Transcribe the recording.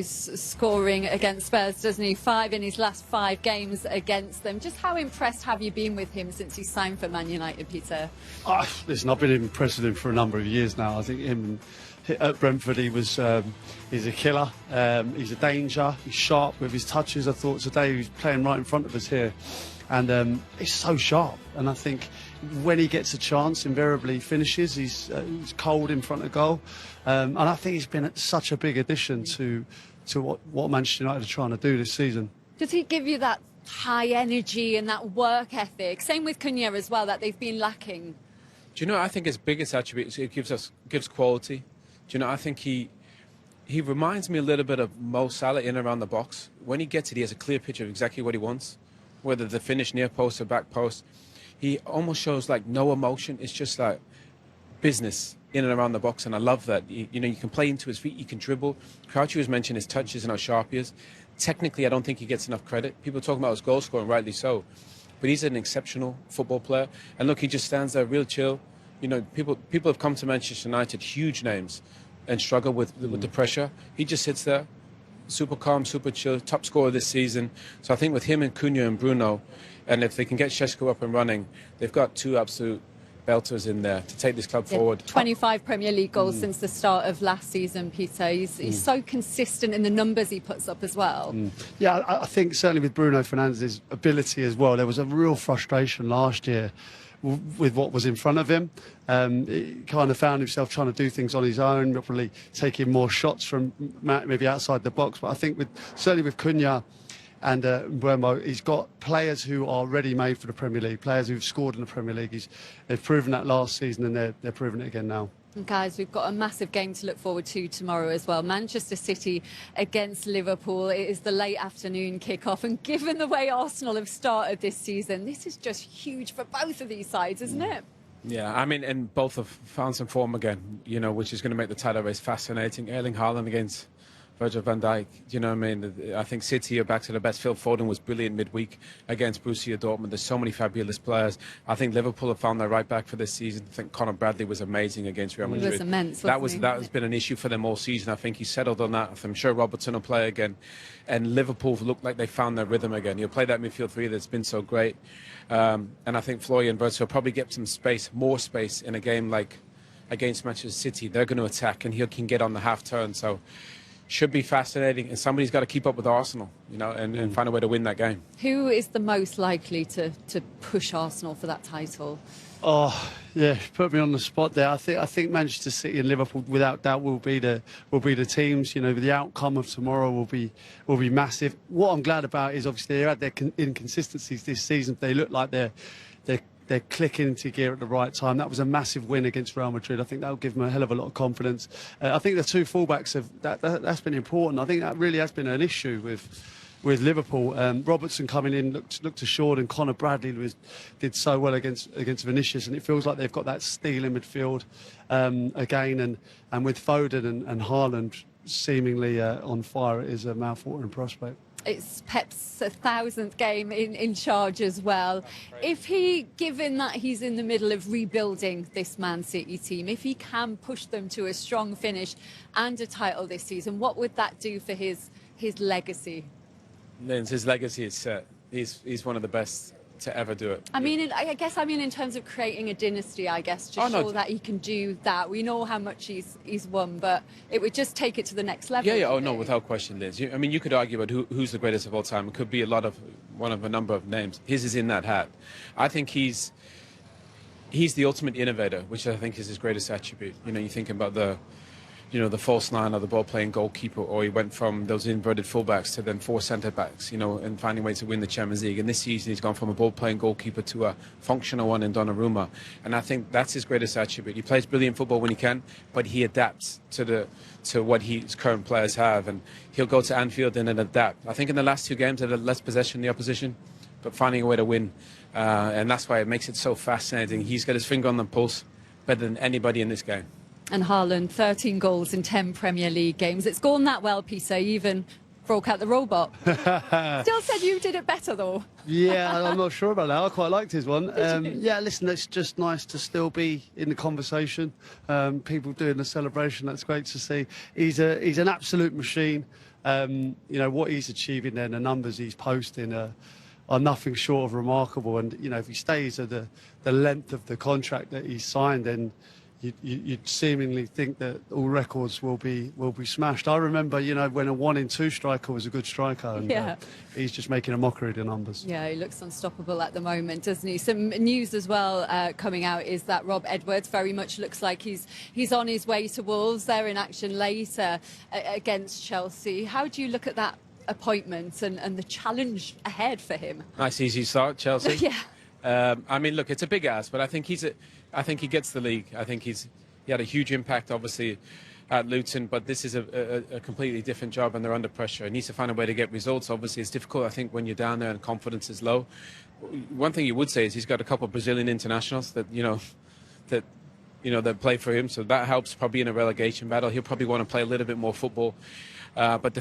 Scoring against Spurs, doesn't he? 5 in his last 5 games against them. Just how impressed have you been with him since he signed for Man United, Peter? Listen, I've been impressed with him for a number of years now. I think him at Brentford, he's a killer. He's a danger. He's sharp with his touches. I thought today he was playing right in front of us here. And he's so sharp. And I think when he gets a chance, invariably finishes. He's cold in front of goal. And I think he's been such a big addition to what Manchester United are trying to do this season. Does he give you that high energy and that work ethic? Same with Cunha as well, that they've been lacking. Do you know, I think his biggest attribute is it gives quality. Do you know, I think he reminds me a little bit of Mo Salah in and around the box. When he gets it, he has a clear picture of exactly what he wants, whether the finish near post or back post. He almost shows like no emotion. It's just like business in and around the box, and I love that. You know, you can play into his feet, you can dribble. Crouchy was mentioned his touches and how sharp he is. Technically, I don't think he gets enough credit. People talk about his goal scoring, rightly so, but he's an exceptional football player. And look, he just stands there real chill. You know, people have come to Manchester United, huge names, and struggle with the pressure. He just sits there, super calm, super chill, top scorer this season. So I think with him and Cunha and Bruno, and if they can get Šeško up and running, they've got 2 absolute belters in there to take this club forward. 25 Premier League goals since the start of last season, Peter. He's so consistent in the numbers he puts up as well. Yeah, I think certainly with Bruno Fernandes's ability as well, there was a real frustration last year with what was in front of him. He kind of found himself trying to do things on his own, probably taking more shots from maybe outside the box. But I think certainly with Cunha and Mbeumo, he's got players who are ready-made for the Premier League, players who've scored in the Premier League. They've proven that last season, and they're proving it again now. And guys, we've got a massive game to look forward to tomorrow as well. Manchester City against Liverpool. It is the late afternoon kickoff, and given the way Arsenal have started this season, this is just huge for both of these sides, isn't it? Yeah, I mean, and both have found some form again, you know, which is going to make the title race fascinating. Erling Haaland against Virgil van Dijk, you know what I mean? I think City are back to the best. Phil Foden was brilliant midweek against Borussia Dortmund. There's so many fabulous players. I think Liverpool have found their right back for this season. I think Conor Bradley was amazing against Real Madrid. He was immense, that has been an issue for them all season. I think he settled on that. I'm sure Robertson will play again. And Liverpool look like they found their rhythm again. He'll play that midfield 3 that's been so great. And I think Florian Wirtz will probably get some space, more space in a game like against Manchester City. They're going to attack, and he can get on the half turn. So should be fascinating, and somebody's got to keep up with Arsenal, you know, and find a way to win that game. Who is the most likely to push Arsenal for that title? Oh, yeah, put me on the spot there. I think Manchester City and Liverpool, without doubt, will be the teams. You know, the outcome of tomorrow will be massive. What I'm glad about is obviously they had their inconsistencies this season. They look like they're clicking into gear at the right time. That was a massive win against Real Madrid. I think that'll give them a hell of a lot of confidence. I think the 2 fullbacks that's been important. I think that really has been an issue with Liverpool. Robertson coming in looked assured, and Conor Bradley did so well against Vinicius, and it feels like they've got that steel in midfield again. And with Foden and Haaland seemingly on fire, it is a mouth-watering prospect. It's Pep's 1,000th game in charge as well. If given that he's in the middle of rebuilding this Man City team, if he can push them to a strong finish and a title this season, what would that do for his legacy? His legacy is set. He's one of the best to ever do it. I mean, in terms of creating a dynasty, I guess, to show that he can do that. We know how much he's won, but it would just take it to the next level. Yeah. Oh, no, without question, Liz. I mean, you could argue about who's the greatest of all time. It could be one of a number of names. His is in that hat. I think he's the ultimate innovator, which I think is his greatest attribute. You know, you think about the false nine or the ball-playing goalkeeper, or he went from those inverted fullbacks to then 4 centre-backs, you know, and finding ways to win the Champions League. And this season he's gone from a ball-playing goalkeeper to a functional one in Donnarumma. And I think that's his greatest attribute. He plays brilliant football when he can, but he adapts to what his current players have. And he'll go to Anfield and then adapt. I think in the last 2 games they had less possession than the opposition, but finding a way to win. And that's why it makes it so fascinating. He's got his finger on the pulse better than anybody in this game. And Haaland, 13 goals in 10 Premier League games. It's gone that well, Peter. You even broke out the robot. Still said you did it better, though. Yeah, I'm not sure about that. I quite liked his one. Yeah, listen, it's just nice to still be in the conversation. People doing the celebration, that's great to see. He's an absolute machine. You know, what he's achieving there, the numbers he's posting are nothing short of remarkable. And, you know, if he stays at the length of the contract that he's signed, then you'd seemingly think that all records will be smashed. I remember, you know, when a 1 in 2 striker was a good striker, and he's just making a mockery of the numbers. Yeah, he looks unstoppable at the moment, doesn't he? Some news as well coming out is that Rob Edwards very much looks like he's on his way to Wolves. They're in action later against Chelsea. How do you look at that appointment and the challenge ahead for him? Nice easy start, Chelsea. Yeah. I mean, look, it's a big ask, but I think I think he gets the league. I think he had a huge impact, obviously, at Luton, but this is a completely different job, and they're under pressure. He needs to find a way to get results. Obviously, it's difficult, I think, when you're down there and confidence is low. One thing you would say is he's got a couple of Brazilian internationals that play for him, so that helps probably in a relegation battle. He'll probably want to play a little bit more football, but